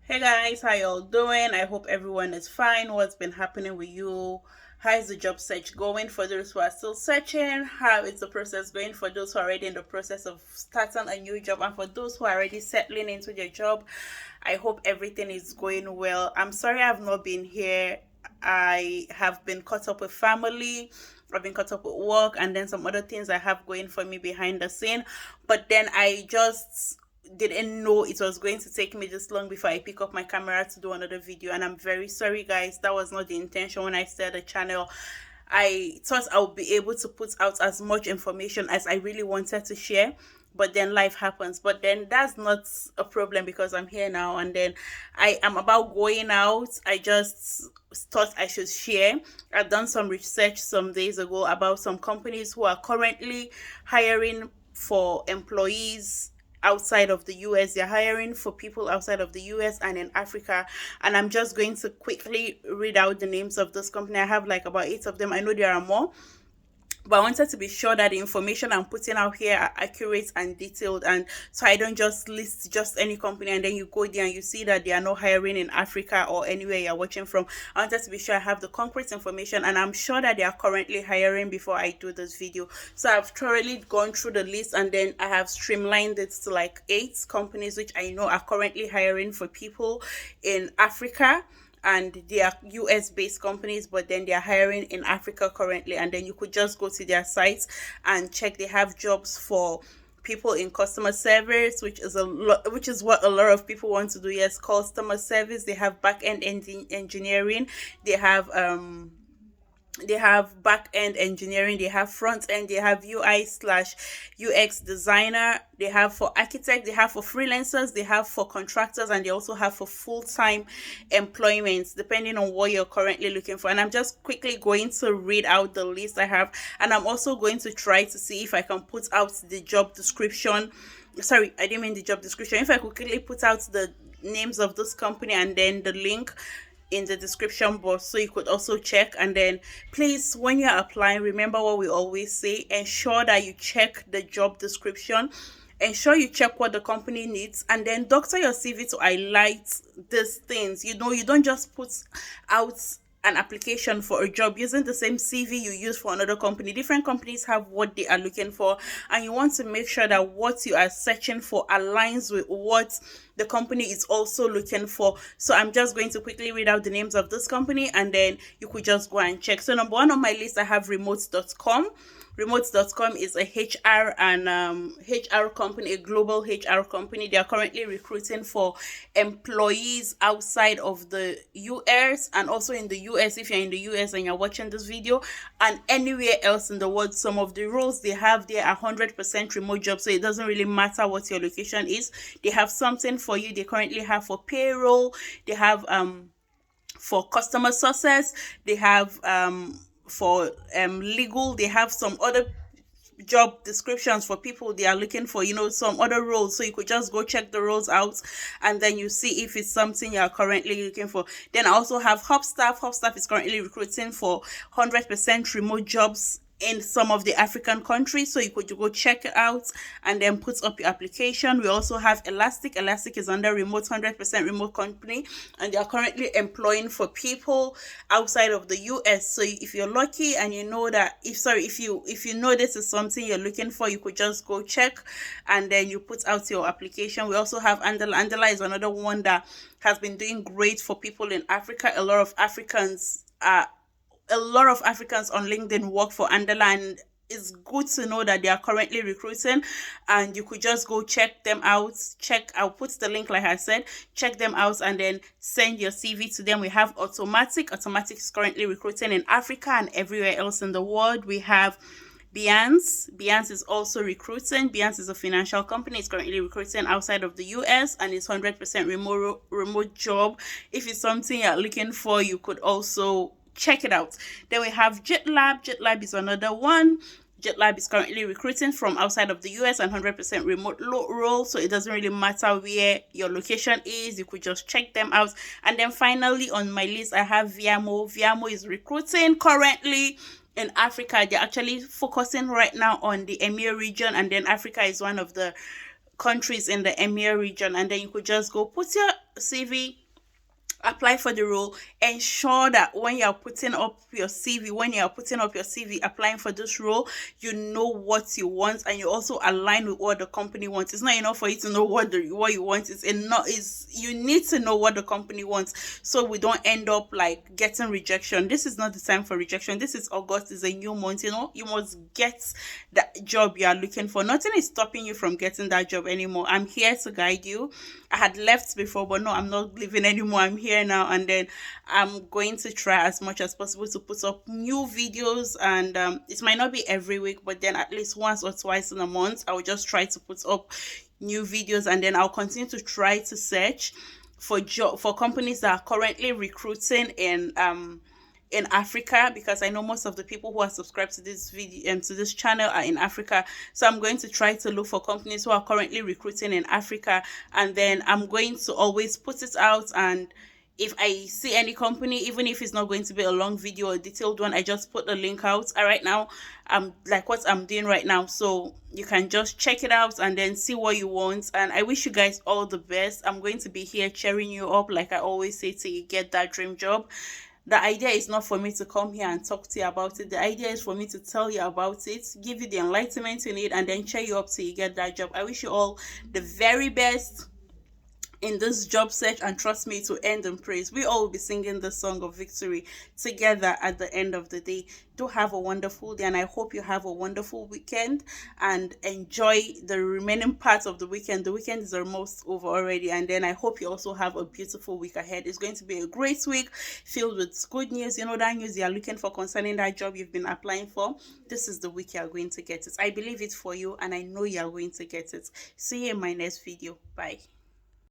Hey guys, how y'all doing? I hope everyone is fine. What's been happening with you? How is the job search going for those who are still searching? How is the process going for those who are already in the process of starting a new job? And for those who are already settling into their job, I hope everything is going well. I'm sorry I've not been here. I have been caught up with family. I've been caught up with work and then some other things I have going for me behind the scene. But then I just didn't know it was going to take me this long before I pick up my camera to do another video. And I'm very sorry, guys. That was not the intention when I started the channel. I thought I would be able to put out as much information as I really wanted to share. But then life happens. But then that's not a problem because I'm here now. And then I am about going out. I just thought I should share. I've done some research some days ago about some companies who are currently hiring for employees outside of the US. They're hiring for people outside of the US and in Africa. And I'm just going to quickly read out the names of this company. I have like about eight of them. I know there are more, but I wanted to be sure that the information I'm putting out here are accurate and detailed, and so I don't just list just any company and then you go there and you see that they are not hiring in Africa or anywhere you're watching from. I wanted to be sure I have the concrete information, and I'm sure that they are currently hiring before I do this video. So I've thoroughly gone through the list and then I have streamlined it to like eight companies which I know are currently hiring for people in Africa, and they are US based companies, but then they are hiring in Africa currently. And then you could just go to their sites and check. They have jobs for people in customer service, which is what a lot of people want to do. Yes, customer service. They have back end engineering. They have back end engineering, they have front end, they have UI/UX designer, they have for architect, they have for freelancers, they have for contractors, and they also have for full-time employment depending on what you're currently looking for. And I'm just quickly going to read out the list I have, and I'm also going to try to see if I can put out the job description. Sorry, I didn't mean the job description. If I could quickly put out the names of this company and then the link in the description box so you could also check. And then please, when you're applying, remember what we always say: ensure that you check the job description, ensure you check what the company needs, and then doctor your CV to highlight these things. You don't just put out an application for a job using the same CV you use for another company. Different companies have what they are looking for, and you want to make sure that what you are searching for aligns with what the company is also looking for. So I'm just going to quickly read out the names of this company and then you could just go and check. So number one on my list, I have remote.com. Remote.com is a HR and HR company, a global HR company. They are currently recruiting for employees outside of the US and also in the US if you're in the US and you're watching this video, and anywhere else in the world. Some of the roles they have there are 100% remote jobs, so it doesn't really matter what your location is. They have something for you. They currently have for payroll, they have for customer success, they have for legal, they have some other job descriptions for people they are looking for, some other roles. So you could just go check the roles out and then you see if it's something you are currently looking for. Then I also have hubstaff. Hubstaff is currently recruiting for 100% remote jobs in some of the African countries, so you could go check it out and then put up your application. We also have Elastic. Elastic is under remote, 100% remote company, and they are currently employing for people outside of the US. So if you're lucky and you know that if you know this is something you're looking for, you could just go check and then you put out your application. We also have Andela. Andela is another one that has been doing great for people in Africa. A lot of Africans on LinkedIn work for Andela, and it's good to know that they are currently recruiting, and you could just go check them out. I'll put the link like I said. Check them out and then send your CV to them. We have Automattic. Automattic is currently recruiting in Africa and everywhere else in the world. We have Bianance. Bianance is also recruiting. Bianance is a financial company. It's currently recruiting outside of the US and it's 100% remote job. If it's something you're looking for, you could also check it out. Then we have Gitlab. Gitlab is another one. Gitlab is currently recruiting from outside of the US and 100% remote role, so it doesn't really matter where your location is. You could just check them out. And then finally on my list, I have Viamo. Viamo is recruiting currently in Africa. They're actually focusing right now on the EMEA region, and then Africa is one of the countries in the EMEA region, and then you could just go put your CV, apply for the role. Ensure that when you're putting up your CV, applying for this role, you know what you want, and you also align with what the company wants. It's not enough for you to know what you want. It's enough is you need to know what the company wants, so we don't end up like getting rejection. This is not the time for rejection. This is August, is a new month. You must get that job you are looking for. Nothing is stopping you from getting that job anymore. I'm here to guide you. I had left before, but no, I'm not leaving anymore. I'm here now, and then I'm going to try as much as possible to put up new videos. And it might not be every week, but then at least once or twice in a month, I will just try to put up new videos, and then I'll continue to try to search for companies that are currently recruiting in Africa, because I know most of the people who are subscribed to this video and to this channel are in Africa. So I'm going to try to look for companies who are currently recruiting in Africa, and then I'm going to always put it out. And if I see any company, even if it's not going to be a long video or a detailed one, I just put the link out. Right now, like what I'm doing right now, so you can just check it out and then see what you want. And I wish you guys all the best. I'm going to be here cheering you up, like I always say, till you get that dream job. The idea is not for me to come here and talk to you about it. The idea is for me to tell you about it, give you the enlightenment you need, and then cheer you up till you get that job. I wish you all the very best in this job search, and trust me, to end in praise. We all will be singing the song of victory together at the end of the day. Do have a wonderful day, and I hope you have a wonderful weekend and enjoy the remaining parts of the weekend. The weekend is almost over already, and then I hope you also have a beautiful week ahead. It's going to be a great week filled with good news. That news you're looking for concerning that job you've been applying for. This is the week you're going to get it. I believe it for you, and I know you're going to get it. See you in my next video. Bye.